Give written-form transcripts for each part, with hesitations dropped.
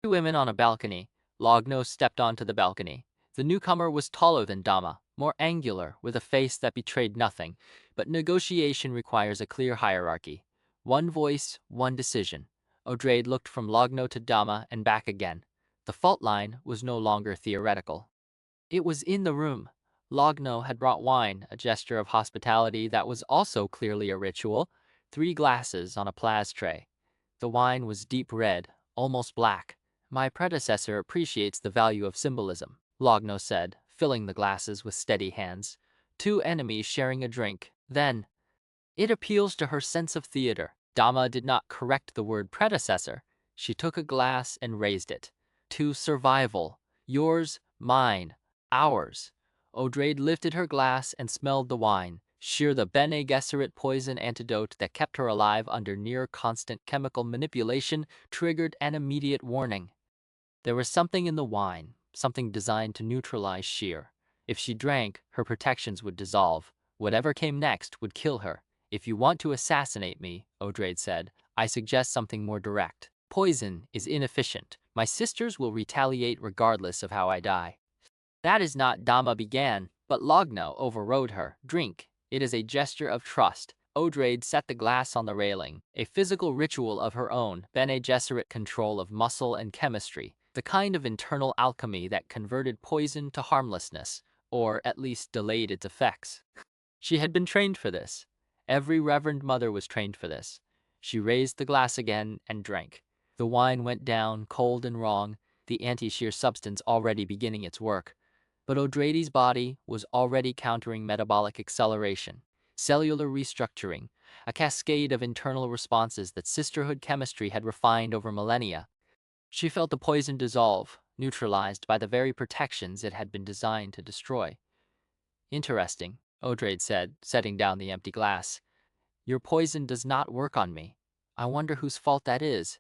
Two women on a balcony. Logno stepped onto the balcony. The newcomer was taller than Dama, more angular, with a face that betrayed nothing, but negotiation requires a clear hierarchy. One voice, one decision. Odrade looked from Logno to Dama and back again. The fault line was no longer theoretical. It was in the room. Logno had brought wine, a gesture of hospitality that was also clearly a ritual. 3 glasses on a plas tray. The wine was deep red, almost black. My predecessor appreciates the value of symbolism, Logno said, filling the glasses with steady hands. 2 enemies sharing a drink. Then, it appeals to her sense of theater. Dama did not correct the word predecessor. She took a glass and raised it. To survival. Yours, mine, ours. Odrade lifted her glass and smelled the wine. Sheer the Bene Gesserit poison antidote that kept her alive under near-constant chemical manipulation triggered an immediate warning. There was something in the wine, something designed to neutralize Sheer. If she drank, her protections would dissolve. Whatever came next would kill her. If you want to assassinate me, Odrade said, I suggest something more direct. Poison is inefficient. My sisters will retaliate regardless of how I die. That is not, Dama began, but Logno overrode her. Drink. It is a gesture of trust. Odrade set the glass on the railing, a physical ritual of her own, Bene Gesserit control of muscle and chemistry, the kind of internal alchemy that converted poison to harmlessness, or at least delayed its effects. She had been trained for this. Every Reverend Mother was trained for this. She raised the glass again and drank. The wine went down, cold and wrong, the anti-shear substance already beginning its work. But Odrade's body was already countering metabolic acceleration, cellular restructuring, a cascade of internal responses that Sisterhood chemistry had refined over millennia. She felt the poison dissolve, neutralized by the very protections it had been designed to destroy. Interesting, Odrade said, setting down the empty glass. Your poison does not work on me. I wonder whose fault that is.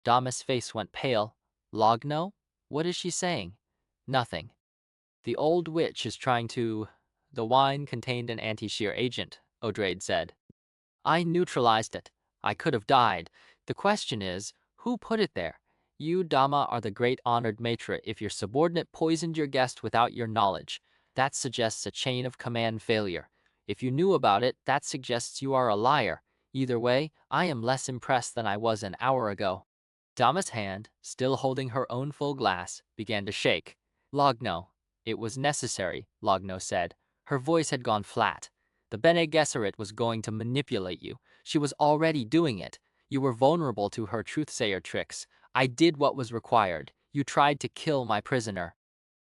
Dama's face went pale. Logno? What is she saying? Nothing. The old witch is trying to... The wine contained an anti-shear agent, Odrade said. I neutralized it. I could have died. The question is, who put it there? You, Dama, are the great honored matre if your subordinate poisoned your guest without your knowledge. That suggests a chain of command failure. If you knew about it, that suggests you are a liar. Either way, I am less impressed than I was an hour ago. Dama's hand, still holding her own full glass, began to shake. Logno. It was necessary, Logno said. Her voice had gone flat. The Bene Gesserit was going to manipulate you. She was already doing it. You were vulnerable to her truthsayer tricks. I did what was required. You tried to kill my prisoner.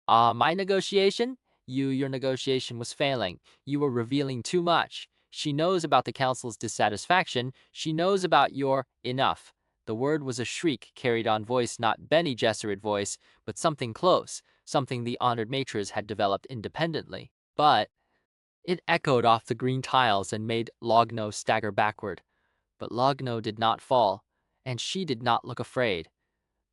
My negotiation? Your negotiation was failing. You were revealing too much. She knows about the council's dissatisfaction. She knows about your enough. The word was a shriek carried on voice, not Bene Gesserit voice, but something close, something the Honored Matres had developed independently. But it echoed off the green tiles and made Logno stagger backward. But Logno did not fall, and she did not look afraid.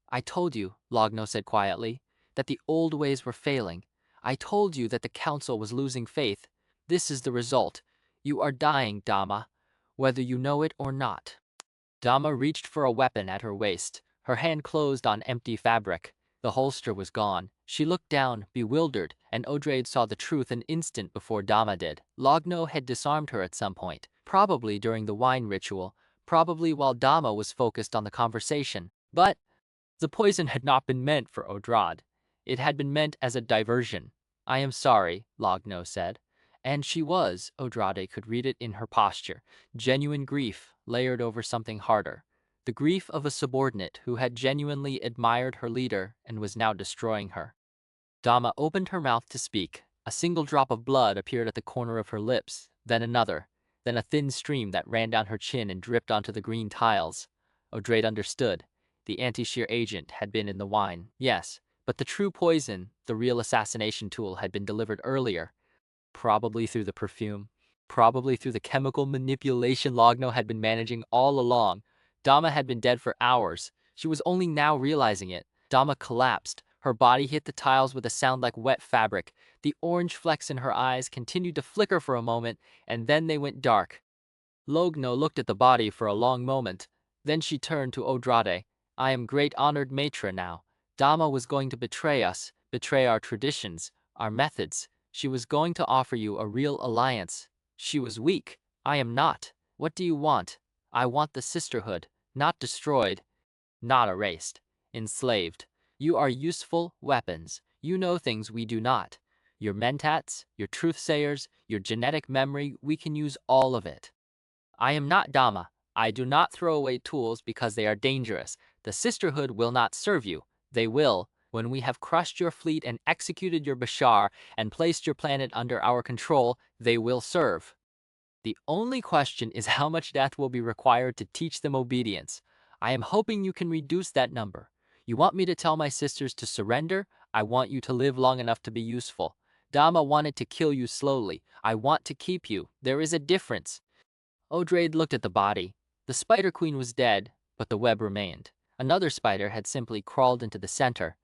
I told you, Logno said quietly, that the old ways were failing. I told you that the council was losing faith. This is the result. You are dying, Dama, whether you know it or not. Dama reached for a weapon at her waist. Her hand closed on empty fabric. The holster was gone. She looked down, bewildered, and Odrade saw the truth an instant before Dama did. Logno had disarmed her at some point, probably during the wine ritual, probably while Dama was focused on the conversation. But the poison had not been meant for Odrade. It had been meant as a diversion. I am sorry, Logno said. And she was, Odrade could read it in her posture, genuine grief layered over something harder. The grief of a subordinate who had genuinely admired her leader and was now destroying her. Dama opened her mouth to speak. A single drop of blood appeared at the corner of her lips, then another, then a thin stream that ran down her chin and dripped onto the green tiles. Odrade understood. The anti-shear agent had been in the wine, yes, but the true poison, the real assassination tool, had been delivered earlier. Probably through the perfume. Probably through the chemical manipulation Logno had been managing all along. Dama had been dead for hours. She was only now realizing it. Dama collapsed. Her body hit the tiles with a sound like wet fabric. The orange flecks in her eyes continued to flicker for a moment, and then they went dark. Logno looked at the body for a long moment. Then she turned to Odrade. I am great honored matre now. Dama was going to betray us, betray our traditions, our methods. She was going to offer you a real alliance. She was weak. I am not. What do you want? I want the sisterhood, not destroyed, not erased, enslaved. You are useful weapons. You know things we do not. Your mentats, your truthsayers, your genetic memory, we can use all of it. I am not Dama. I do not throw away tools because they are dangerous. The Sisterhood will not serve you. They will, when we have crushed your fleet and executed your Bashar and placed your planet under our control, they will serve. The only question is how much death will be required to teach them obedience. I am hoping you can reduce that number. You want me to tell my sisters to surrender? I want you to live long enough to be useful. Dama wanted to kill you slowly. I want to keep you. There is a difference. Odrade looked at the body. The Spider Queen was dead, but the web remained. Another spider had simply crawled into the center.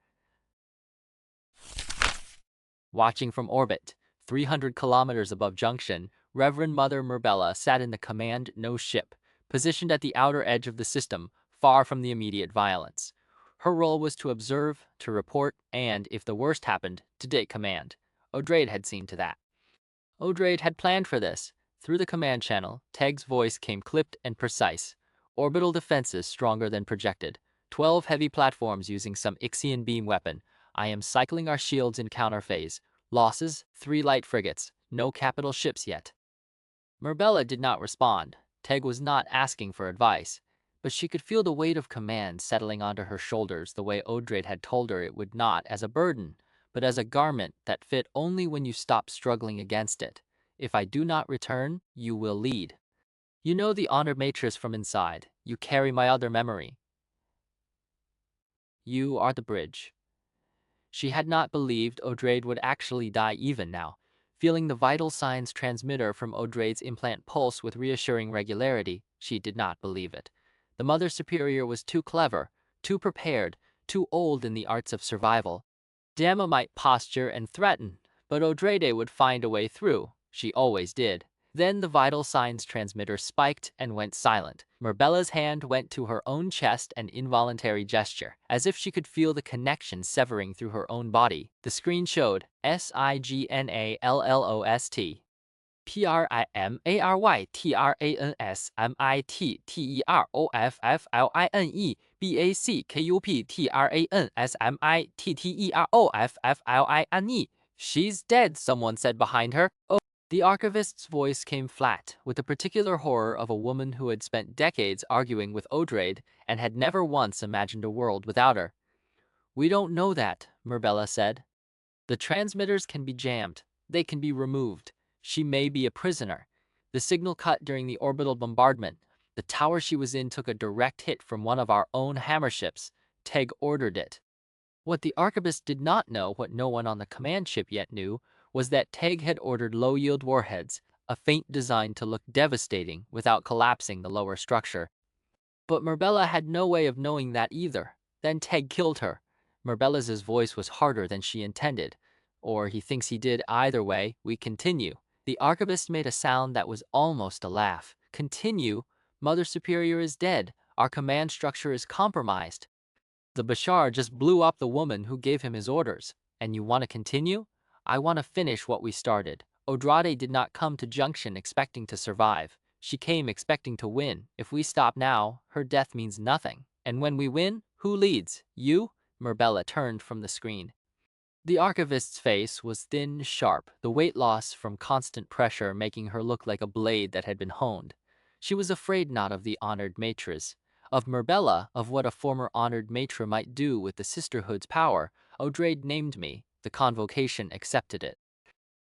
Watching from orbit, 300 kilometers above Junction, Reverend Mother Murbella sat in the Command No ship, positioned at the outer edge of the system, far from the immediate violence. Her role was to observe, to report, and, if the worst happened, to take command. Odrade had seen to that. Odrade had planned for this. Through the command channel, Teg's voice came clipped and precise. Orbital defenses stronger than projected. 12 heavy platforms using some Ixian beam weapon. I am cycling our shields in counter phase. Losses, 3 light frigates. No capital ships yet. Murbella did not respond. Teg was not asking for advice, but she could feel the weight of command settling onto her shoulders the way Odrade had told her it would not as a burden, but as a garment that fit only when you stop struggling against it. If I do not return, you will lead. You know the Honored Matres from inside. You carry my other memory. You are the bridge. She had not believed Odrade would actually die even now. Feeling the vital signs transmitter from Odrade's implant pulse with reassuring regularity, she did not believe it. The Mother Superior was too clever, too prepared, too old in the arts of survival. Dama might posture and threaten, but Odrade would find a way through. She always did. Then the vital signs transmitter spiked and went silent. Murbella's hand went to her own chest, an involuntary gesture, as if she could feel the connection severing through her own body. The screen showed SIGNALLOST. PRIMARYTRANSMITTEROFFLINEBACKUPTEROFFLINE. She's dead, someone said behind her. Oh. The archivist's voice came flat, with the particular horror of a woman who had spent decades arguing with Odrade and had never once imagined a world without her. We don't know that, Murbella said. The transmitters can be jammed. They can be removed. She may be a prisoner. The signal cut during the orbital bombardment. The tower she was in took a direct hit from one of our own hammer ships. Teg ordered it. What the archivist did not know, what no one on the command ship yet knew, was that Teg had ordered low-yield warheads, a feint designed to look devastating without collapsing the lower structure. But Murbella had no way of knowing that either. Then Teg killed her. Murbella's voice was harder than she intended. Or he thinks he did. Either way, we continue. The archivist made a sound that was almost a laugh. Continue? Mother Superior is dead. Our command structure is compromised. The Bashar just blew up the woman who gave him his orders. And you want to continue? I want to finish what we started. Odrade did not come to Junction expecting to survive. She came expecting to win. If we stop now, her death means nothing. And when we win, who leads? You? Murbella turned from the screen. The archivist's face was thin, sharp, the weight loss from constant pressure making her look like a blade that had been honed. She was afraid not of the Honored Matres. Of Murbella, of what a former Honored Matre might do with the Sisterhood's power. Odrade named me. The convocation accepted it.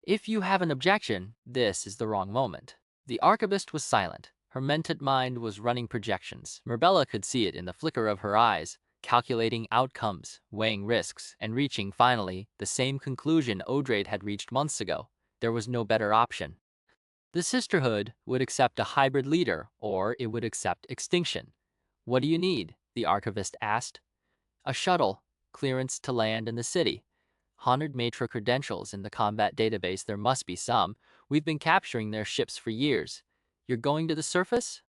If you have an objection, this is the wrong moment. The archivist was silent. Her mented mind was running projections. Murbella could see it in the flicker of her eyes, calculating outcomes, weighing risks, and reaching, finally, the same conclusion Odrade had reached months ago. There was no better option. The Sisterhood would accept a hybrid leader, or it would accept extinction. What do you need? The archivist asked. A shuttle, clearance to land in the city. Honored Matre credentials in the combat database, there must be some. We've been capturing their ships for years. You're going to the surface?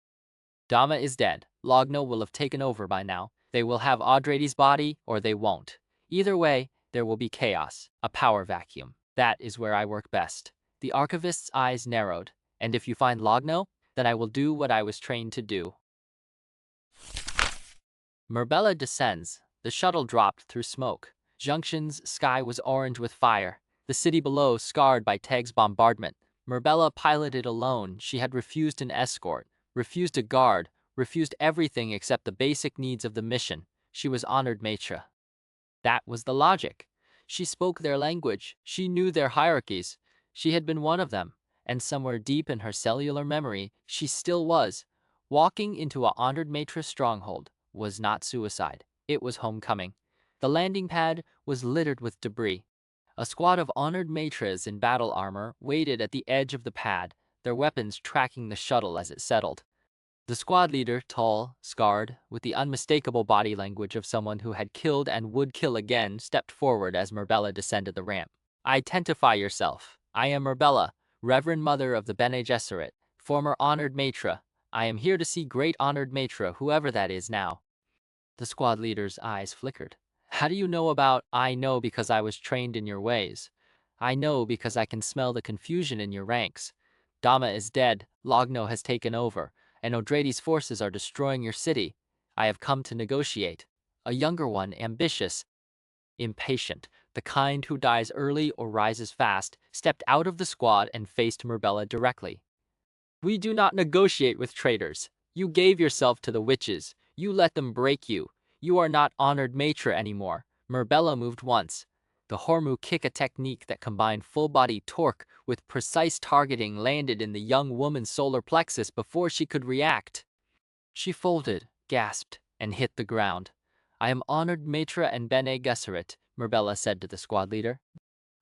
Dama is dead. Logno will have taken over by now. They will have Odrade's body, or they won't. Either way, there will be chaos, a power vacuum. That is where I work best. The archivist's eyes narrowed. And if you find Logno, then I will do what I was trained to do. Murbella descends. The shuttle dropped through smoke. Junction's sky was orange with fire. The city below scarred by Teg's bombardment. Murbella piloted alone. She had refused an escort, refused a guard, refused everything except the basic needs of the mission. She was Honored Matre. That was the logic. She spoke their language. She knew their hierarchies. She had been one of them. And somewhere deep in her cellular memory, she still was. Walking into a Honored Matre stronghold was not suicide. It was homecoming. The landing pad was littered with debris. A squad of Honored Matres in battle armor waited at the edge of the pad, their weapons tracking the shuttle as it settled. The squad leader, tall, scarred, with the unmistakable body language of someone who had killed and would kill again, stepped forward as Murbella descended the ramp. Identify yourself. I am Murbella, Reverend Mother of the Bene Gesserit, former Honored Matre. I am here to see Great Honored Matre, whoever that is now. The squad leader's eyes flickered. How do you know about, I know because I was trained in your ways. I know because I can smell the confusion in your ranks. Dama is dead, Logno has taken over, and Odrade's forces are destroying your city. I have come to negotiate. A younger one, ambitious, impatient, the kind who dies early or rises fast, stepped out of the squad and faced Murbella directly. We do not negotiate with traitors. You gave yourself to the witches. You let them break you. You are not Honored Matre anymore. Murbella moved once. The Hormu kick, a technique that combined full-body torque with precise targeting, landed in the young woman's solar plexus before she could react. She folded, gasped, and hit the ground. I am Honored Matre and Bene Gesserit, Murbella said to the squad leader.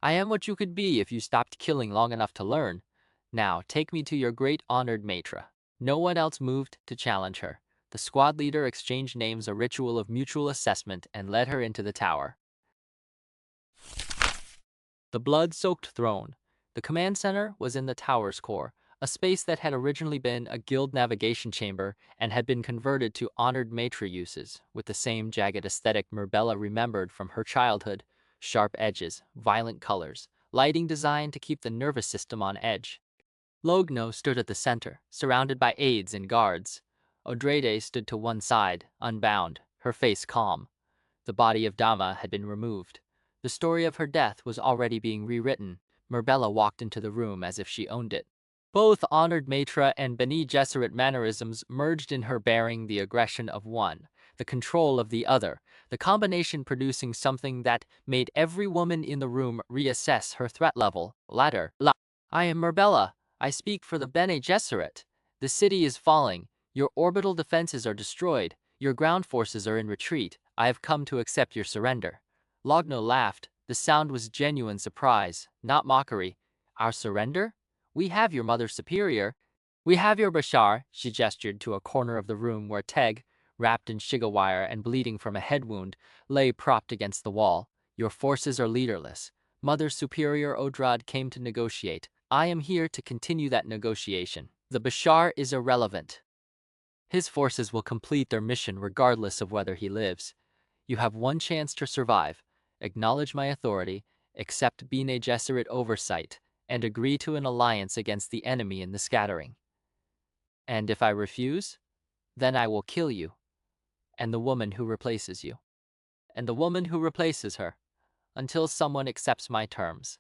I am what you could be if you stopped killing long enough to learn. Now, take me to your great Honored Matre. No one else moved to challenge her. The squad leader exchanged names, a ritual of mutual assessment, and led her into the tower. The blood-soaked throne. The command center was in the tower's core, a space that had originally been a guild navigation chamber and had been converted to Honored Matre uses, with the same jagged aesthetic Murbella remembered from her childhood. Sharp edges, violent colors, lighting designed to keep the nervous system on edge. Logno stood at the center, surrounded by aides and guards. Odrade stood to one side, unbound, her face calm. The body of Dama had been removed. The story of her death was already being rewritten. Murbella walked into the room as if she owned it. Both Honored Matre and Bene Gesserit mannerisms merged in her, bearing the aggression of one, the control of the other, the combination producing something that made every woman in the room reassess her threat level. I am Murbella. I speak for the Bene Gesserit. The city is falling. Your orbital defenses are destroyed. Your ground forces are in retreat. I have come to accept your surrender. Logno laughed. The sound was genuine surprise, not mockery. Our surrender? We have your mother superior. We have your Bashar, she gestured to a corner of the room where Teg, wrapped in shiga wire and bleeding from a head wound, lay propped against the wall. Your forces are leaderless. Mother Superior Odrade came to negotiate. I am here to continue that negotiation. The Bashar is irrelevant. His forces will complete their mission regardless of whether he lives. You have one chance to survive. Acknowledge my authority, accept Bene Gesserit oversight, and agree to an alliance against the enemy in the scattering. And if I refuse, then I will kill you, and the woman who replaces you, and the woman who replaces her, until someone accepts my terms.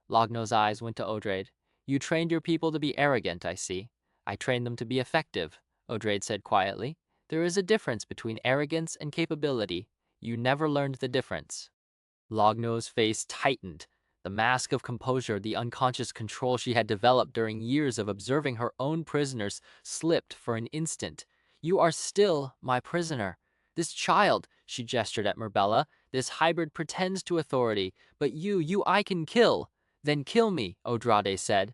Logno's eyes went to Odrade. You trained your people to be arrogant, I see. I trained them to be effective, Odrade said quietly. There is a difference between arrogance and capability. You never learned the difference. Logno's face tightened. The mask of composure, the unconscious control she had developed during years of observing her own prisoners, slipped for an instant. You are still my prisoner. This child, she gestured at Murbella, this hybrid pretends to authority, but you I can kill. Then kill me, Odrade said.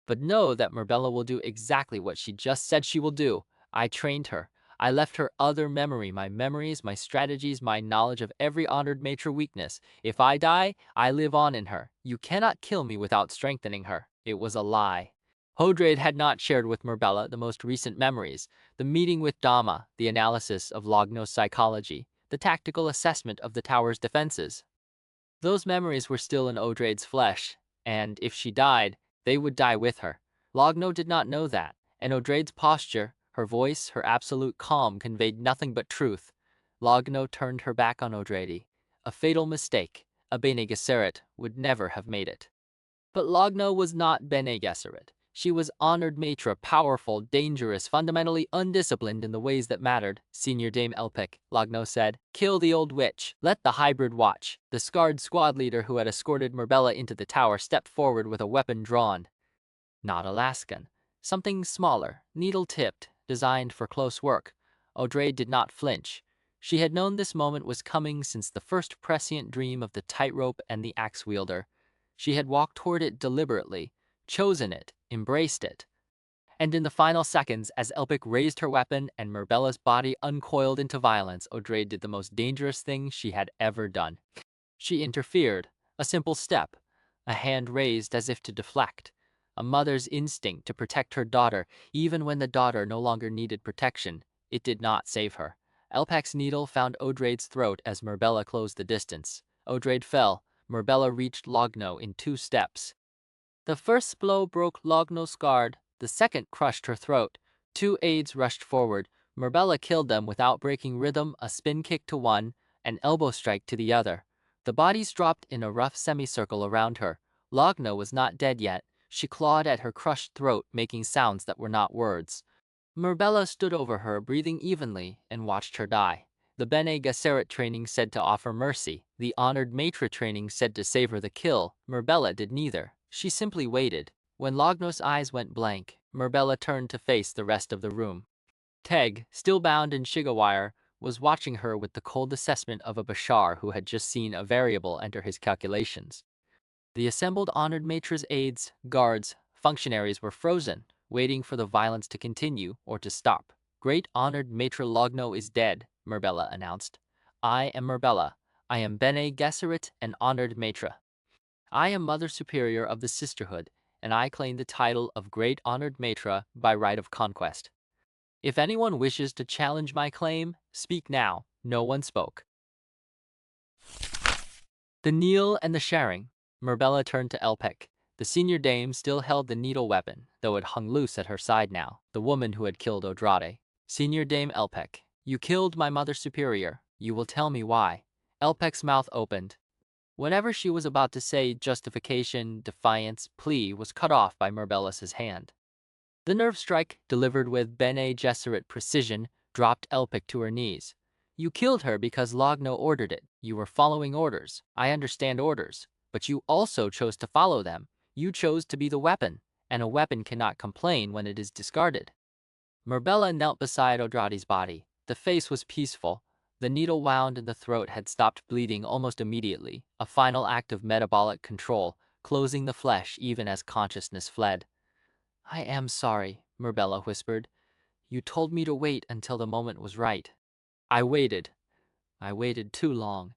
But know that Murbella will do exactly what she just said she will do. I trained her. I left her other memory, my memories, my strategies, my knowledge of every Honored Matre weakness. If I die, I live on in her. You cannot kill me without strengthening her. It was a lie. Odrade had not shared with Murbella the most recent memories, the meeting with Dama, the analysis of Logno's psychology, the tactical assessment of the tower's defenses. Those memories were still in Odrade's flesh, and if she died, they would die with her. Logno did not know that, and Odrade's posture, her voice, her absolute calm conveyed nothing but truth. Logno turned her back on Odrade. A fatal mistake. A Bene Gesserit would never have made it. But Logno was not Bene Gesserit. She was Honored Matre, powerful, dangerous, fundamentally undisciplined in the ways that mattered. Senior Dame Elpic, Logno said, kill the old witch. Let the hybrid watch. The scarred squad leader who had escorted Murbella into the tower stepped forward with a weapon drawn. Not Alaskan. Something smaller, needle-tipped, designed for close work. Odrade did not flinch. She had known this moment was coming since the first prescient dream of the tightrope and the axe-wielder. She had walked toward it deliberately, chosen it, embraced it. And in the final seconds, as Elpic raised her weapon and Murbella's body uncoiled into violence, Odrade did the most dangerous thing she had ever done. She interfered, a simple step, a hand raised as if to deflect, a mother's instinct to protect her daughter, even when the daughter no longer needed protection. It did not save her. Elpic's needle found Odrade's throat as Murbella closed the distance. Odrade fell. Murbella reached Logno in 2 steps. The first blow broke Logno's guard, the second crushed her throat. 2 aides rushed forward. Murbella killed them without breaking rhythm, a spin kick to one, an elbow strike to the other. The bodies dropped in a rough semicircle around her. Logno was not dead yet. She clawed at her crushed throat, making sounds that were not words. Murbella stood over her, breathing evenly, and watched her die. The Bene Gesserit training said to offer mercy. The Honored Matre training said to savor the kill. Murbella did neither. She simply waited. When Logno's eyes went blank, Murbella turned to face the rest of the room. Teg, still bound in Shigawire, was watching her with the cold assessment of a Bashar who had just seen a variable enter his calculations. The assembled Honored Matres aides, guards, functionaries were frozen, waiting for the violence to continue or to stop. Great Honored Matre Logno is dead, Murbella announced. I am Murbella. I am Bene Gesserit and Honored Matre. I am Mother Superior of the Sisterhood, and I claim the title of Great Honored Matre by right of conquest. If anyone wishes to challenge my claim, speak now. No one spoke. The kneel and the sharing. Murbella turned to Elpic. The senior dame still held the needle weapon, though it hung loose at her side now, the woman who had killed Odrade. Senior Dame Elpic, you killed my Mother Superior. You will tell me why. Elpic's mouth opened. Whatever she was about to say, justification, defiance, plea, was cut off by Murbella's hand. The nerve strike, delivered with Bene Gesserit precision, dropped Elpic to her knees. You killed her because Logno ordered it. You were following orders. I understand orders. But you also chose to follow them. You chose to be the weapon, and a weapon cannot complain when it is discarded. Murbella knelt beside Odrade's body. The face was peaceful. The needle wound in the throat had stopped bleeding almost immediately, a final act of metabolic control, closing the flesh even as consciousness fled. I am sorry, Murbella whispered. You told me to wait until the moment was right. I waited. I waited too long.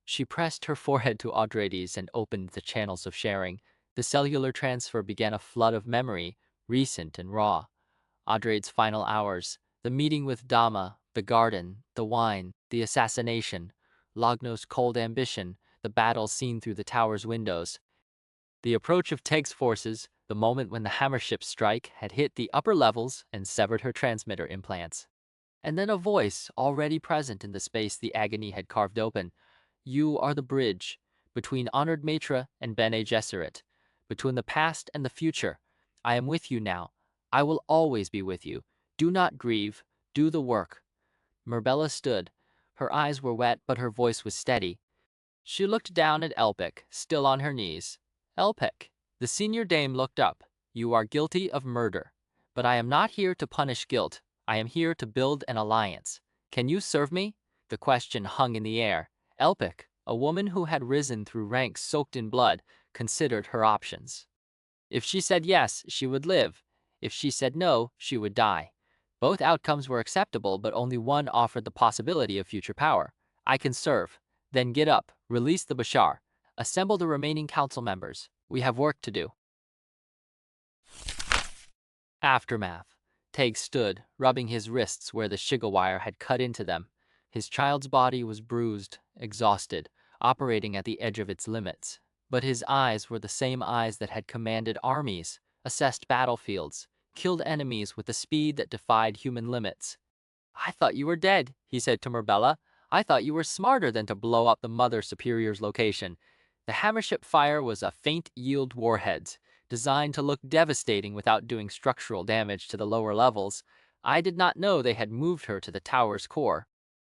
She pressed her forehead to Odrade's and opened the channels of sharing. The cellular transfer began a flood of memory, recent and raw. Odrade's final hours, the meeting with Dama, the garden, the wine, the assassination, Logno's cold ambition, the battle seen through the tower's windows. The approach of Teg's forces, the moment when the hammership strike had hit the upper levels and severed her transmitter implants. And then a voice, already present in the space the agony had carved open. You are the bridge between Honored Matre and Bene Gesserit, between the past and the future. I am with you now. I will always be with you. Do not grieve. Do the work. Murbella stood. Her eyes were wet, but her voice was steady. She looked down at Elpic, still on her knees. Elpic, the senior dame looked up. You are guilty of murder. But I am not here to punish guilt. I am here to build an alliance. Can you serve me? The question hung in the air. Elpic, a woman who had risen through ranks soaked in blood, considered her options. If she said yes, she would live. If she said no, she would die. Both outcomes were acceptable, but only one offered the possibility of future power. I can serve. Then get up, release the Bashar, assemble the remaining council members. We have work to do. Aftermath. Teg stood, rubbing his wrists where the shiga wire had cut into them. His child's body was bruised, exhausted, operating at the edge of its limits. But his eyes were the same eyes that had commanded armies, assessed battlefields, killed enemies with a speed that defied human limits. "I thought you were dead," he said to Murbella. "I thought you were smarter than to blow up the Mother Superior's location." The hammership fire was a faint-yield warheads, designed to look devastating without doing structural damage to the lower levels. I did not know they had moved her to the tower's core.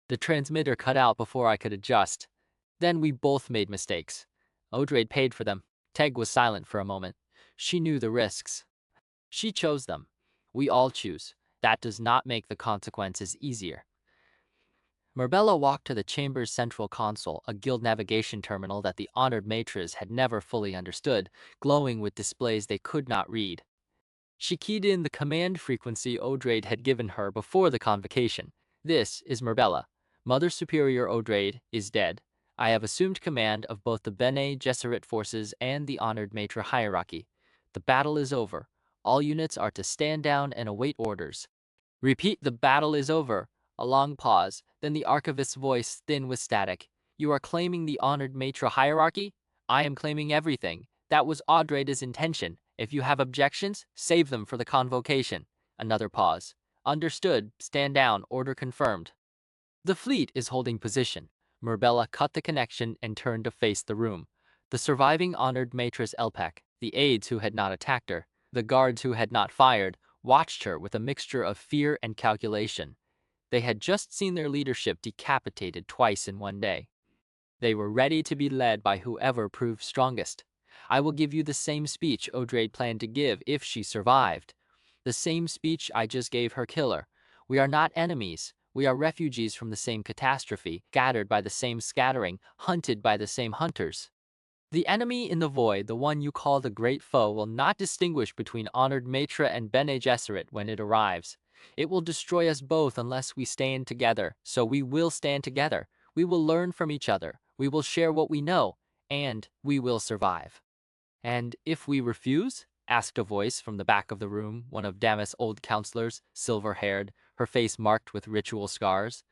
The transmitter cut out before I could adjust. Then we both made mistakes. Odrade paid for them. Teg was silent for a moment. She knew the risks. She chose them. We all choose. That does not make the consequences easier. Murbella walked to the chamber's central console, a guild navigation terminal that the Honored Matres had never fully understood, glowing with displays they could not read. She keyed in the command frequency Odrade had given her before the convocation. "This is Murbella. Mother Superior Odrade is dead. I have assumed command of both the Bene Gesserit forces and the Honored Matre hierarchy. The battle is over. All units are to stand down and await orders." "Repeat, the battle is over." A long pause, then the archivist's voice thin with static. "You are claiming the Honored Matre hierarchy?" "I am claiming everything. That was Odrade's intention. If you have objections, save them for the convocation." Another pause. "Understood. Stand down. Order confirmed." "The fleet is holding position." Murbella cut the connection and turned to face the room. The surviving Honored Matres Elpec, the aides who had not attacked her, the guards who had not fired, watched her with a mixture of fear and calculation. They had just seen their leadership decapitated twice in one day. They were ready to be led by whoever proved strongest. "I will give you the same speech Odrade planned to give if she survived. The same speech I just gave her killer. We are not enemies. We are refugees from the same catastrophe, scattered by the same scattering, hunted by the same hunters. The enemy in the void, the one you call the great foe, will not distinguish between Honored Matre and Bene Gesserit when it arrives. It will destroy us both unless we stand together, so we will stand together. We will learn from each other. We will share what we know, and we will survive." "And if we refuse?" asked a voice from the back of the room, one of Damas' old counselors, silver-haired, her face marked with ritual scars.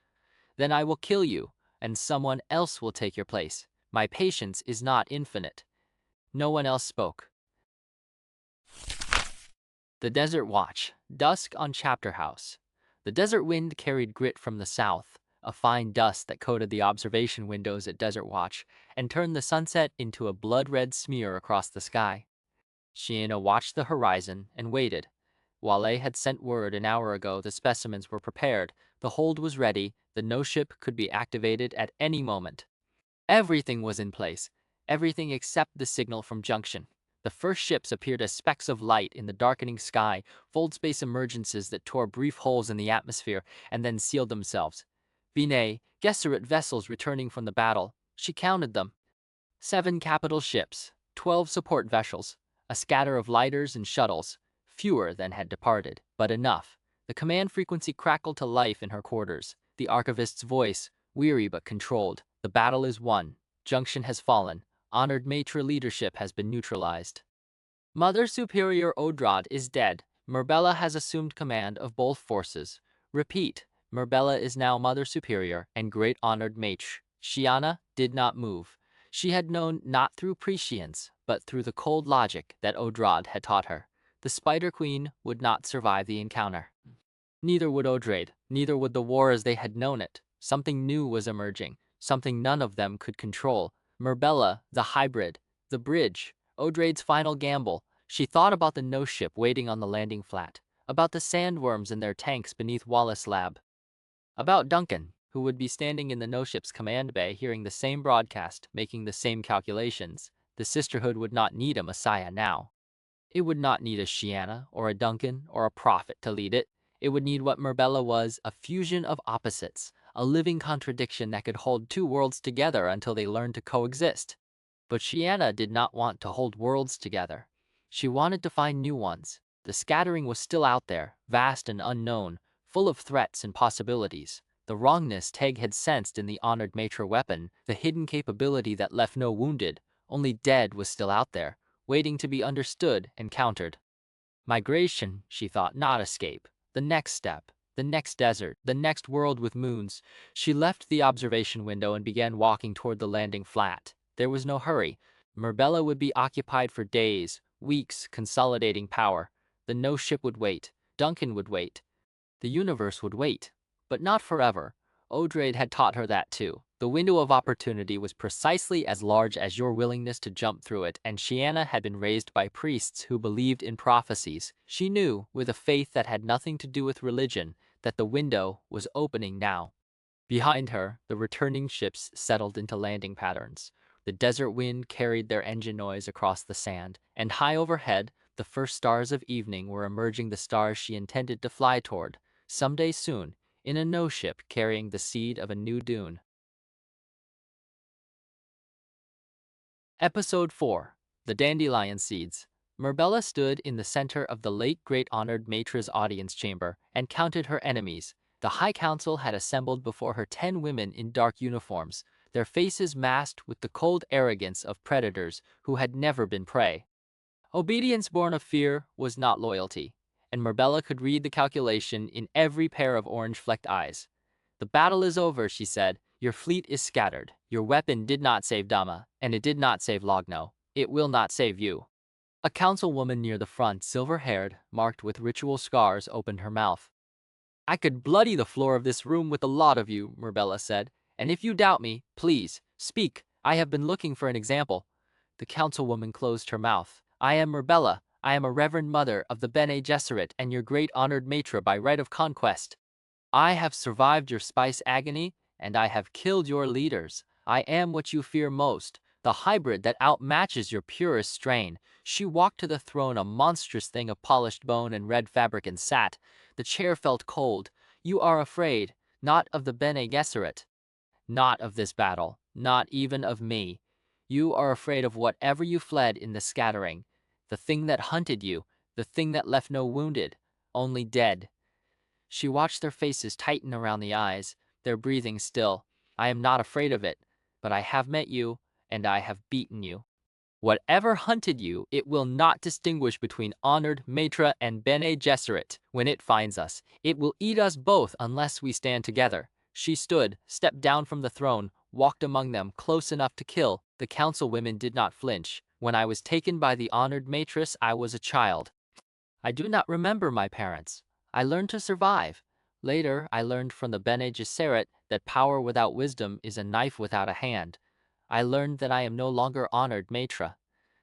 "Then I will kill you, and someone else will take your place. My patience is not infinite." No one else spoke. The Desert Watch. Dusk on Chapterhouse. The desert wind carried grit from the south, a fine dust that coated the observation windows at Desert Watch and turned the sunset into a blood-red smear across the sky. Shiana watched the horizon and waited. Wale had sent word an hour ago the specimens were prepared, the hold was ready, the no-ship could be activated at any moment. Everything was in place, everything except the signal from Junction. The first ships appeared as specks of light in the darkening sky, fold-space emergences that tore brief holes in the atmosphere and then sealed themselves. Bene Gesserit vessels returning from the battle. She counted them. 7 capital ships, 12 support vessels, a scatter of lighters and shuttles, fewer than had departed, but enough. The command frequency crackled to life in her quarters. The archivist's voice, weary but controlled. "The battle is won. Junction has fallen. Honored Matre leadership has been neutralized. Mother Superior Odrade is dead. Murbella has assumed command of both forces. Repeat, Murbella is now Mother Superior and Great Honored Matre." Shiana did not move. She had known not through prescience, but through the cold logic that Odrade had taught her. The Spider Queen would not survive the encounter. Neither would Odrade, neither would the war as they had known it. Something new was emerging, something none of them could control. Murbella, the hybrid, the bridge, Odrade's final gamble. She thought about the no-ship waiting on the landing flat, about the sandworms in their tanks beneath Wallace Lab, about Duncan, who would be standing in the no-ship's command bay hearing the same broadcast, making the same calculations. The Sisterhood would not need a messiah now. It would not need a Shiana, or a Duncan, or a prophet to lead it. It would need what Murbella was, a fusion of opposites, a living contradiction that could hold 2 worlds together until they learned to coexist. But Shiana did not want to hold worlds together. She wanted to find new ones. The scattering was still out there, vast and unknown, full of threats and possibilities. The wrongness Teg had sensed in the Honored Matre weapon, the hidden capability that left no wounded, only dead, was still out there, waiting to be understood and countered. Migration, she thought, not escape. The next step, the next desert, the next world with moons. She left the observation window and began walking toward the landing flat. There was no hurry. Murbella would be occupied for days, weeks, consolidating power. The no ship would wait. Duncan would wait. The universe would wait. But not forever. Odrade had taught her that too. The window of opportunity was precisely as large as your willingness to jump through it, and Shiana had been raised by priests who believed in prophecies. She knew, with a faith that had nothing to do with religion, that the window was opening now. Behind her, the returning ships settled into landing patterns. The desert wind carried their engine noise across the sand, and high overhead, the first stars of evening were emerging, the stars she intended to fly toward, someday soon, in a no-ship carrying the seed of a new Dune. Episode 4. The Dandelion Seeds. Murbella stood in the center of the late great Honored Matres audience chamber and counted her enemies. The High Council had assembled before her 10 women in dark uniforms, their faces masked with the cold arrogance of predators who had never been prey. Obedience born of fear was not loyalty, and Murbella could read the calculation in every pair of orange-flecked eyes. "The battle is over," she said. "Your fleet is scattered. Your weapon did not save Dama, and it did not save Logno. It will not save you." A councilwoman near the front, silver-haired, marked with ritual scars, opened her mouth. "I could bloody the floor of this room with a lot of you," Murbella said. "And if you doubt me, please, speak. I have been looking for an example." The councilwoman closed her mouth. "I am Murbella. I am a reverend mother of the Bene Gesserit and your great honored matre by right of conquest. I have survived your Spice Agony, and I have killed your leaders. I am what you fear most, the hybrid that outmatches your purest strain." She walked to the throne, a monstrous thing of polished bone and red fabric, and sat. The chair felt cold. "You are afraid, not of the Bene Gesserit, not of this battle, not even of me. You are afraid of whatever you fled in the scattering, the thing that hunted you, the thing that left no wounded, only dead." She watched their faces tighten around the eyes, their breathing still. "I am not afraid of it, but I have met you, and I have beaten you. Whatever hunted you, it will not distinguish between Honored Matre and Bene Gesserit. When it finds us, it will eat us both unless we stand together." She stood, stepped down from the throne, walked among them, close enough to kill. The councilwomen did not flinch. "When I was taken by the Honored Matress, I was a child. I do not remember my parents. I learned to survive. Later, I learned from the Bene Gesserit that power without wisdom is a knife without a hand. I learned that I am no longer Honored Matre."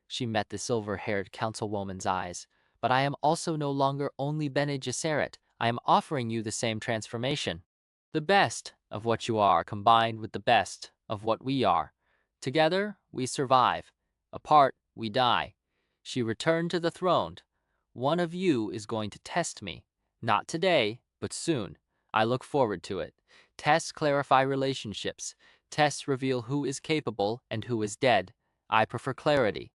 She met the silver-haired councilwoman's eyes. "But I am also no longer only Bene Gesserit. I am offering you the same transformation. The best of what you are combined with the best of what we are. Together, we survive. Apart, we die." She returned to the throne. "One of you is going to test me. Not today, but soon. I look forward to it. Tests clarify relationships. Tests reveal who is capable and who is dead. I prefer clarity."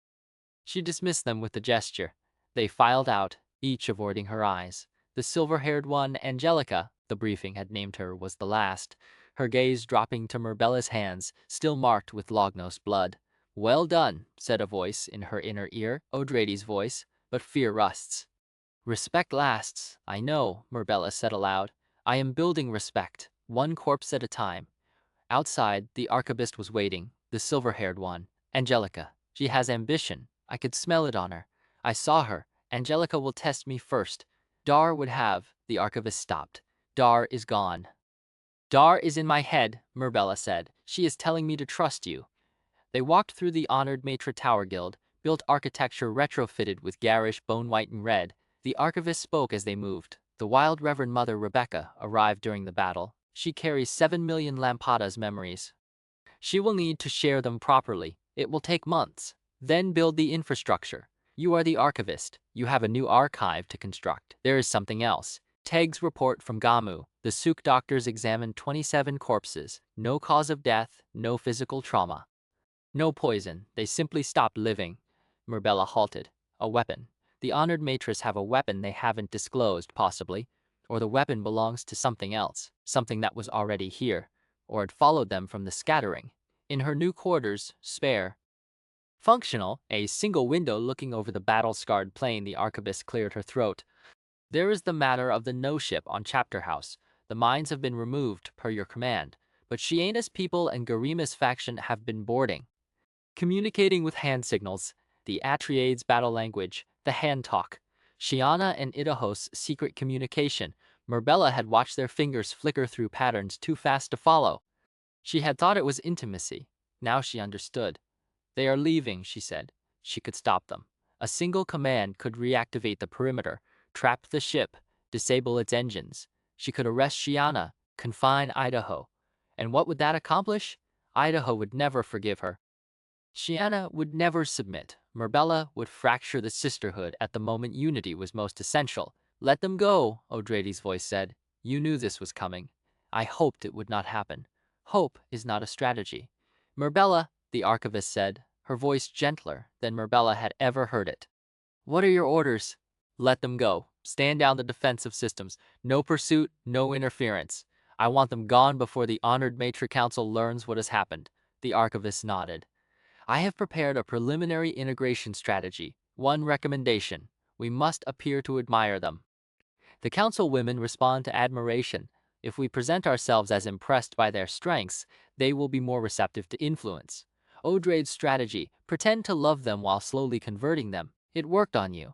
She dismissed them with a gesture. They filed out, each avoiding her eyes. The silver-haired one, Angelica, the briefing had named her, was the last, her gaze dropping to Murbella's hands, still marked with Lognos blood. "Well done," said a voice in her inner ear, Odrade's voice, "but fear rusts." "Respect lasts, I know," Murbella said aloud. "I am building respect, one corpse at a time." Outside, the archivist was waiting, the silver-haired one. "Angelica. She has ambition. I could smell it on her. I saw her. Angelica will test me first. Dar would have—" The archivist stopped. "Dar is gone." "Dar is in my head," Murbella said. "She is telling me to trust you." They walked through the Honored Matre Tower Guild, built architecture retrofitted with garish bone-white and red. The archivist spoke as they moved. "The Wild Reverend Mother Rebecca arrived during the battle. She carries 7 million Lampada's memories. She will need to share them properly. It will take months. Then build the infrastructure. You are the archivist. You have a new archive to construct. There is something else." Teg's report from Gamu. The Suk doctors examined 27 corpses. No cause of death, no physical trauma. No poison. They simply stopped living. Murbella halted. "A weapon. The Honored Matres have a weapon they haven't disclosed, possibly. Or the weapon belongs to something else. Something that was already here. Or had followed them from the scattering. In her new quarters, spare." Functional, a single window looking over the battle-scarred plain. The arquebus cleared her throat. There is the matter of the no-ship on Chapterhouse. The mines have been removed, per your command, but Shiena's people and Garima's faction have been boarding, communicating with hand signals, the Atriades' battle language, the hand talk. Shiana and Idahos' secret communication. Murbella had watched their fingers flicker through patterns too fast to follow. She had thought it was intimacy. Now she understood. They are leaving, she said. She could stop them. A single command could reactivate the perimeter, trap the ship, disable its engines. She could arrest Shiana, confine Idaho. And what would that accomplish? Idaho would never forgive her. Shiana would never submit. Murbella would fracture the Sisterhood at the moment unity was most essential. Let them go, Odrade's voice said. You knew this was coming. I hoped it would not happen. Hope is not a strategy. Murbella, the archivist said, her voice gentler than Murbella had ever heard it. What are your orders? Let them go. Stand down the defensive systems. No pursuit, no interference. I want them gone before the Honored Matres Council learns what has happened. The archivist nodded. I have prepared a preliminary integration strategy. One recommendation. We must appear to admire them. The council women respond to admiration. If we present ourselves as impressed by their strengths, they will be more receptive to influence. Odrade's strategy, pretend to love them while slowly converting them. It worked on you.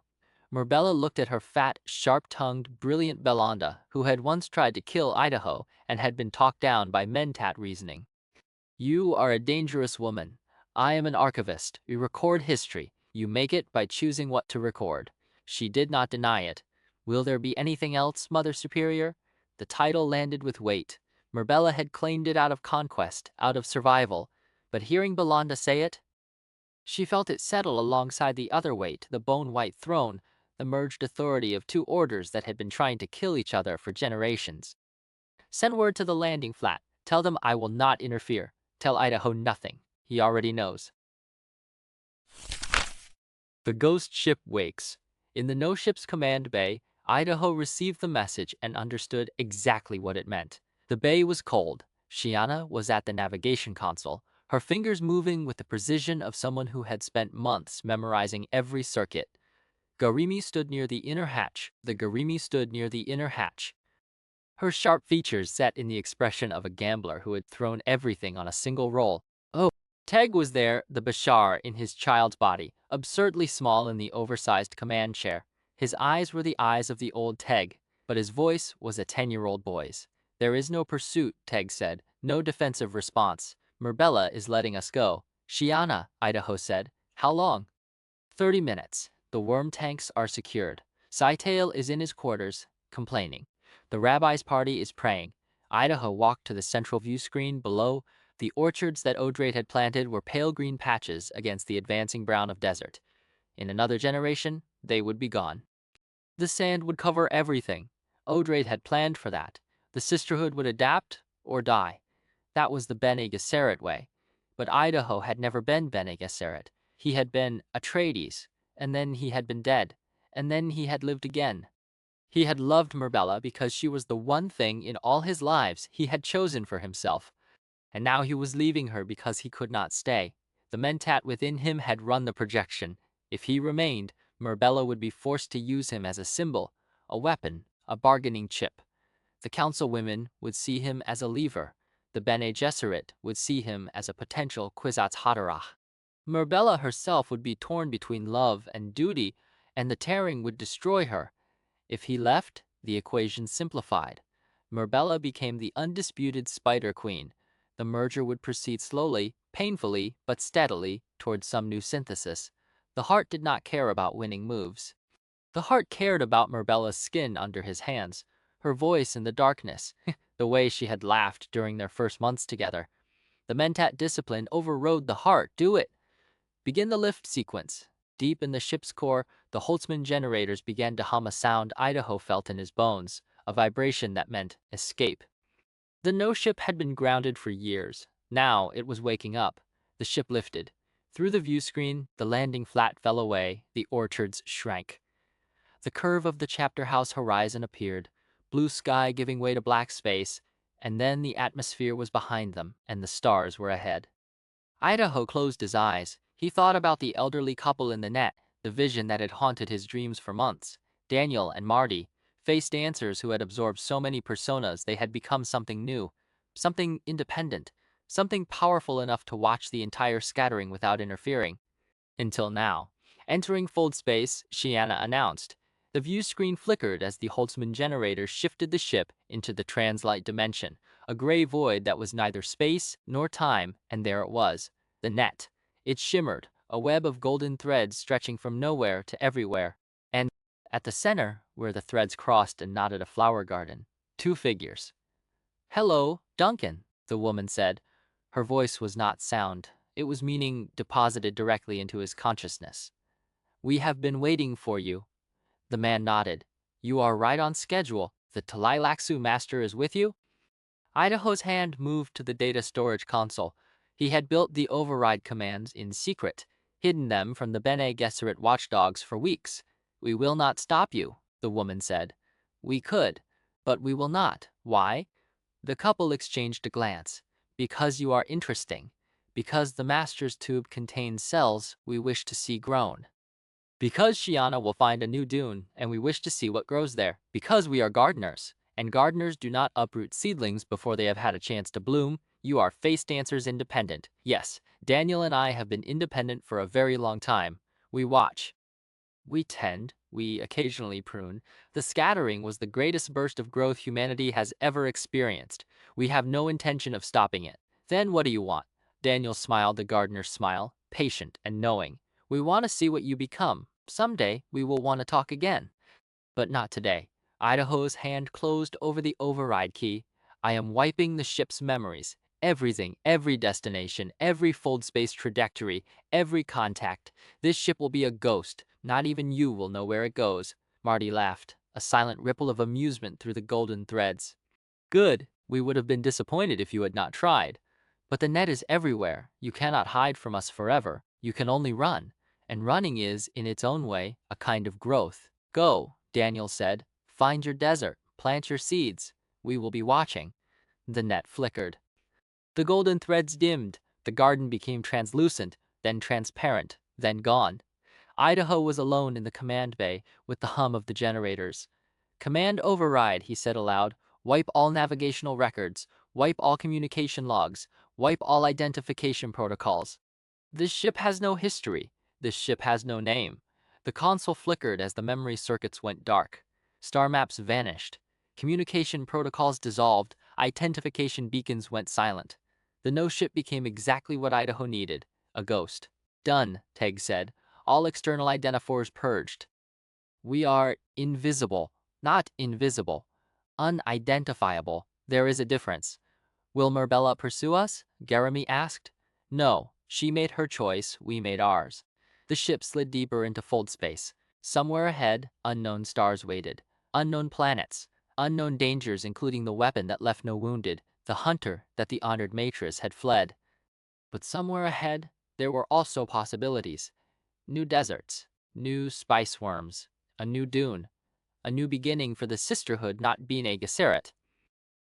Murbella looked at her fat, sharp-tongued, brilliant Belanda, who had once tried to kill Idaho and had been talked down by mentat reasoning. You are a dangerous woman. I am an archivist. We record history. You make it by choosing what to record. She did not deny it. Will there be anything else, Mother Superior? The title landed with weight. Murbella had claimed it out of conquest, out of survival. But hearing Belanda say it, she felt it settle alongside the other weight, the bone-white throne, the merged authority of two orders that had been trying to kill each other for generations. Send word to the landing flat. Tell them I will not interfere. Tell Idaho nothing. He already knows. The ghost ship wakes. In the no-ship's command bay, Idaho received the message and understood exactly what it meant. The bay was cold. Shiana was at the navigation console, her fingers moving with the precision of someone who had spent months memorizing every circuit. Garimi stood near the inner hatch. Her sharp features set in the expression of a gambler who had thrown everything on a single roll. Oh, Teg was there, the Bashar in his child's body, absurdly small in the oversized command chair. His eyes were the eyes of the old Teg, but his voice was a 10-year-old boy's. There is no pursuit, Teg said, no defensive response. Murbella is letting us go. Shiana, Idaho said. How long? 30 minutes. The worm tanks are secured. Scytale is in his quarters, complaining. The rabbi's party is praying. Idaho walked to the central view screen below. The orchards that Odrade had planted were pale green patches against the advancing brown of desert. In another generation, they would be gone. The sand would cover everything. Odrade had planned for that. The Sisterhood would adapt or die. That was the Bene Gesserit way. But Idaho had never been Bene Gesserit. He had been Atreides, and then he had been dead, and then he had lived again. He had loved Murbella because she was the one thing in all his lives he had chosen for himself. And now he was leaving her because he could not stay. The mentat within him had run the projection. If he remained, Murbella would be forced to use him as a symbol, a weapon, a bargaining chip. The councilwomen would see him as a lever. The Bene Gesserit would see him as a potential Kwisatz Haderach. Murbella herself would be torn between love and duty, and the tearing would destroy her. If he left, the equation simplified. Murbella became the undisputed Spider Queen. The merger would proceed slowly, painfully, but steadily, towards some new synthesis. The heart did not care about winning moves. The heart cared about Murbella's skin under his hands, her voice in the darkness, the way she had laughed during their first months together. The mentat discipline overrode the heart. Do it. Begin the lift sequence. Deep in the ship's core, the Holtzman generators began to hum a sound Idaho felt in his bones, a vibration that meant escape. The no-ship had been grounded for years. Now it was waking up. The ship lifted. Through the view screen, the landing flat fell away, the orchards shrank. The curve of the Chapterhouse horizon appeared, blue sky giving way to black space, and then the atmosphere was behind them, and the stars were ahead. Idaho closed his eyes. He thought about the elderly couple in the net, the vision that had haunted his dreams for months. Daniel and Marty, face dancers who had absorbed so many personas they had become something new, something independent, something powerful enough to watch the entire scattering without interfering. Until now. Entering fold space, Shiana announced. The view screen flickered as the Holtzman generator shifted the ship into the translight dimension, a gray void that was neither space nor time, and there it was, the net. It shimmered, a web of golden threads stretching from nowhere to everywhere, and at the center, where the threads crossed and knotted a flower garden, two figures. "Hello, Duncan," the woman said. Her voice was not sound. It was meaning deposited directly into his consciousness. "We have been waiting for you." The man nodded. "You are right on schedule. The Talilaxu master is with you?" Idaho's hand moved to the data storage console. He had built the override commands in secret, hidden them from the Bene Gesserit watchdogs for weeks. "We will not stop you," the woman said. "We could, but we will not. Why?" The couple exchanged a glance. "Because you are interesting. Because the master's tube contains cells we wish to see grown. Because Shiana will find a new dune, and we wish to see what grows there. Because we are gardeners, and gardeners do not uproot seedlings before they have had a chance to bloom. You are face dancers independent. Yes, Daniel and I have been independent for a very long time. We watch. We tend, we occasionally prune. The scattering was the greatest burst of growth humanity has ever experienced. We have no intention of stopping it. Then what do you want?" Daniel smiled the gardener's smile, patient and knowing. "We want to see what you become. Someday we will want to talk again. But not today." Idaho's hand closed over the override key. "I am wiping the ship's memories. Everything, every destination, every fold space trajectory, every contact. This ship will be a ghost. Not even you will know where it goes." Marty laughed, a silent ripple of amusement through the golden threads. "Good. We would have been disappointed if you had not tried. But the net is everywhere. You cannot hide from us forever. You can only run. And running is, in its own way, a kind of growth. Go," Daniel said. "Find your desert. Plant your seeds. We will be watching." The net flickered. The golden threads dimmed. The garden became translucent, then transparent, then gone. Idaho was alone in the command bay with the hum of the generators. "Command override," he said aloud. "Wipe all navigational records. Wipe all communication logs. Wipe all identification protocols. This ship has no history. This ship has no name." The console flickered as the memory circuits went dark. Star maps vanished. Communication protocols dissolved. Identification beacons went silent. The no-ship became exactly what Idaho needed, a ghost. "Done," Teg said. "All external identifiers purged. We are invisible, not invisible, unidentifiable. There is a difference." "Will Murbella pursue us?" Jeremy asked. "No, she made her choice, we made ours." The ship slid deeper into fold space. Somewhere ahead, unknown stars waited. Unknown planets. Unknown dangers, including the weapon that left no wounded, the hunter that the Honored Matres had fled. But somewhere ahead, there were also possibilities. New deserts, new spice worms, a new dune, a new beginning for the Sisterhood not Bene Gesserit.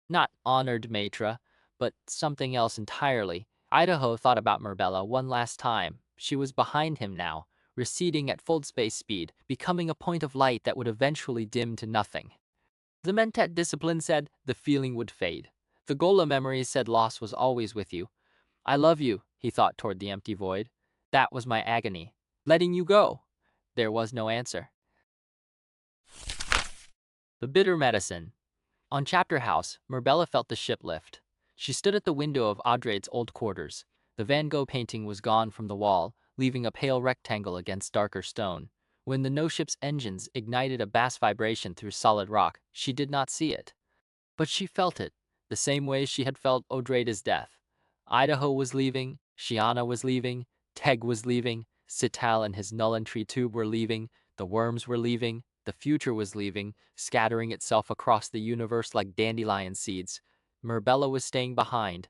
Not Honored Matre, but something else entirely. Idaho thought about Murbella one last time. She was behind him now, receding at fold space speed, becoming a point of light that would eventually dim to nothing. The Mentat discipline said the feeling would fade. The Gola memories said loss was always with you. "I love you," he thought toward the empty void. That was my agony. Letting you go. There was no answer. The bitter medicine. On Chapterhouse, Murbella felt the ship lift. She stood at the window of Odrade's old quarters. The Van Gogh painting was gone from the wall, leaving a pale rectangle against darker stone. When the no-ship's engines ignited a bass vibration through solid rock, she did not see it. But she felt it, the same way she had felt Odrade's death. Idaho was leaving, Shiana was leaving, Teg was leaving, Sital and his null entry tube were leaving, the worms were leaving, the future was leaving, scattering itself across the universe like dandelion seeds. Murbella was staying behind.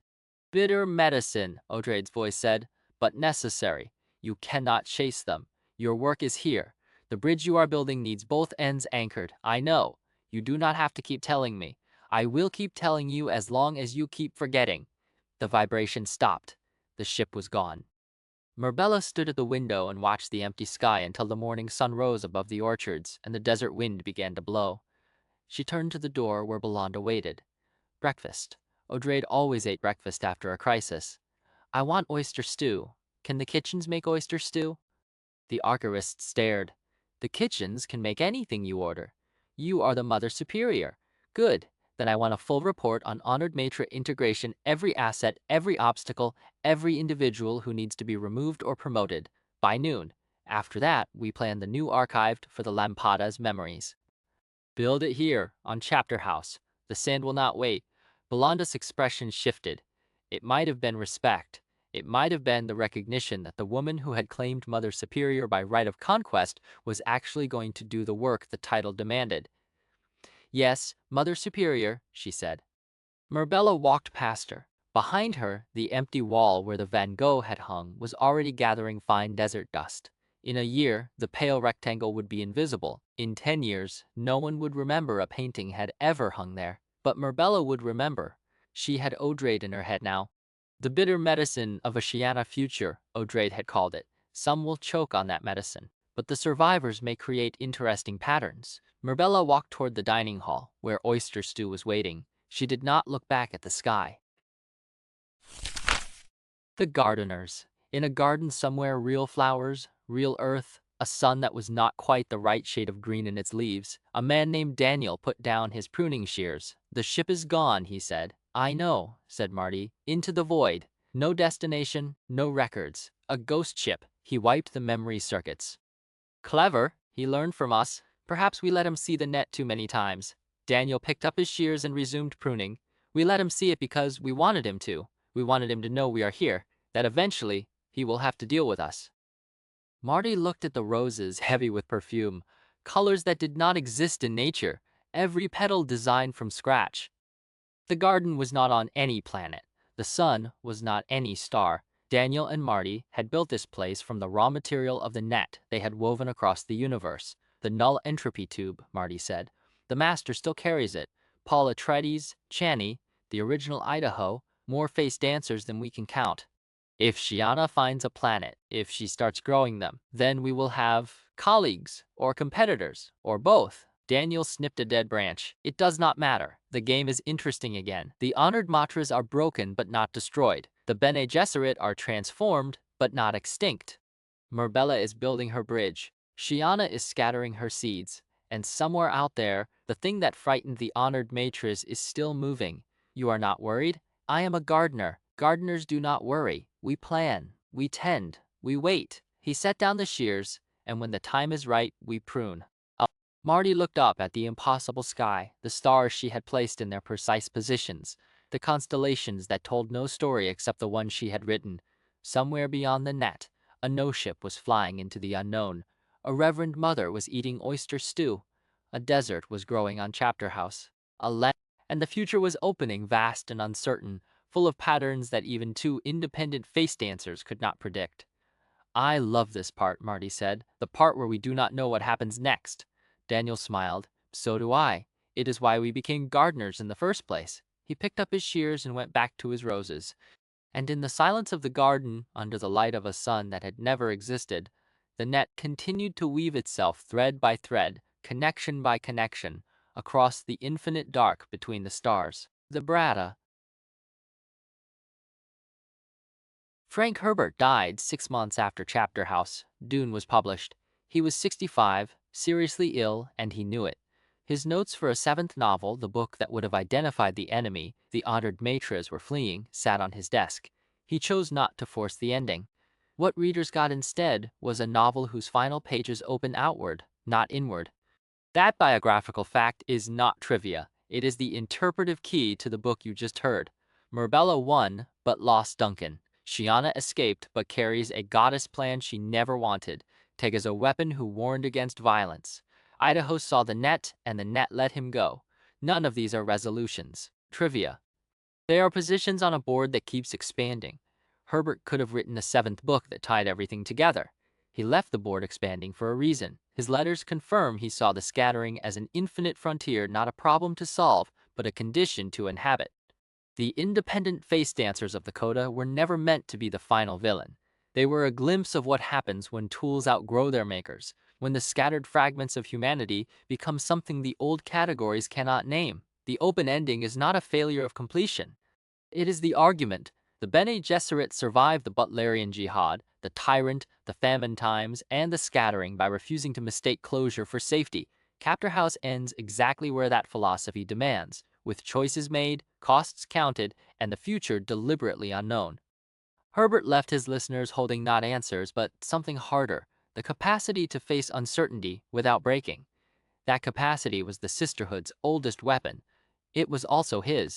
"Bitter medicine," Odrade's voice said, "but necessary. You cannot chase them. Your work is here. The bridge you are building needs both ends anchored. I know. You do not have to keep telling me. I will keep telling you as long as you keep forgetting." The vibration stopped. The ship was gone. Murbella stood at the window and watched the empty sky until the morning sun rose above the orchards and the desert wind began to blow. She turned to the door where Belanda waited. Breakfast. Odrade always ate breakfast after a crisis. I want oyster stew. Can the kitchens make oyster stew? The archivist stared. The kitchens can make anything you order. You are the Mother Superior. Good. Then I want a full report on Honored Matre integration, every asset, every obstacle, every individual who needs to be removed or promoted, by noon. After that, we plan the new archived for the Lampada's memories. Build it here, on Chapterhouse. The sand will not wait. Belanda's expression shifted. It might have been respect. It might have been the recognition that the woman who had claimed Mother Superior by right of conquest was actually going to do the work the title demanded. Yes, Mother Superior, she said. Murbella walked past her. Behind her, the empty wall where the Van Gogh had hung was already gathering fine desert dust. In a year, the pale rectangle would be invisible. In 10 years, no one would remember a painting had ever hung there. But Murbella would remember. She had Odrade in her head now. The bitter medicine of a Shiana future, Odrade had called it. Some will choke on that medicine, but the survivors may create interesting patterns. Murbella walked toward the dining hall, where oyster stew was waiting. She did not look back at the sky. The gardeners. In a garden somewhere, real flowers, real earth, a sun that was not quite the right shade of green in its leaves. A man named Daniel put down his pruning shears. The ship is gone, he said. I know, said Marty. Into the void. No destination, no records. A ghost ship. He wiped the memory circuits. Clever, he learned from us. Perhaps we let him see the net too many times. Daniel picked up his shears and resumed pruning. We let him see it because we wanted him to. We wanted him to know we are here, that eventually he will have to deal with us. Marty looked at the roses heavy with perfume, colors that did not exist in nature, every petal designed from scratch. The garden was not on any planet. The sun was not any star. Daniel and Marty had built this place from the raw material of the net they had woven across the universe. The null entropy tube, Marty said. The master still carries it. Paul Atreides, Chani, the original Idaho, more face dancers than we can count. If Shiana finds a planet, if she starts growing them, then we will have colleagues or competitors or both. Daniel snipped a dead branch. It does not matter. The game is interesting again. The Honored Matres are broken but not destroyed. The Bene Gesserit are transformed but not extinct. Murbella is building her bridge. Shiana is scattering her seeds. And somewhere out there, the thing that frightened the Honored Matres is still moving. You are not worried? I am a gardener. Gardeners do not worry. We plan. We tend. We wait. He set down the shears, and when the time is right, we prune. Marty looked up at the impossible sky, the stars she had placed in their precise positions, the constellations that told no story except the one she had written. Somewhere beyond the net, a no-ship was flying into the unknown. A reverend mother was eating oyster stew. A desert was growing on Chapterhouse. And the future was opening, vast and uncertain, full of patterns that even two independent face dancers could not predict. I love this part, Marty said, the part where we do not know what happens next. Daniel smiled. So do I. It is why we became gardeners in the first place. He picked up his shears and went back to his roses. And in the silence of the garden, under the light of a sun that had never existed, the net continued to weave itself thread by thread, connection by connection, across the infinite dark between the stars. The Brada. Frank Herbert died 6 months after Chapterhouse. Dune was published. He was 65, seriously ill, and he knew it. His notes for a 7th novel, the book that would have identified the enemy the Honored Matres were fleeing, sat on his desk. He chose not to force the ending. What readers got instead was a novel whose final pages open outward, not inward. That biographical fact is not trivia. It is the interpretive key to the book you just heard. Murbella won, but lost Duncan. Shiana escaped, but carries a goddess plan she never wanted. Teg is a weapon who warned against violence. Idaho saw the net, and the net let him go. None of these are resolutions. Trivia. They are positions on a board that keeps expanding. Herbert could have written a 7th book that tied everything together. He left the board expanding for a reason. His letters confirm he saw the scattering as an infinite frontier, not a problem to solve, but a condition to inhabit. The independent face dancers of the coda were never meant to be the final villain. They were a glimpse of what happens when tools outgrow their makers, when the scattered fragments of humanity become something the old categories cannot name. The open ending is not a failure of completion. It is the argument. The Bene Gesserit survived the Butlerian Jihad, the tyrant, the famine times, and the scattering by refusing to mistake closure for safety. Chapterhouse ends exactly where that philosophy demands, with choices made, costs counted, and the future deliberately unknown. Herbert left his listeners holding not answers, but something harder, the capacity to face uncertainty without breaking. That capacity was the Sisterhood's oldest weapon. It was also his.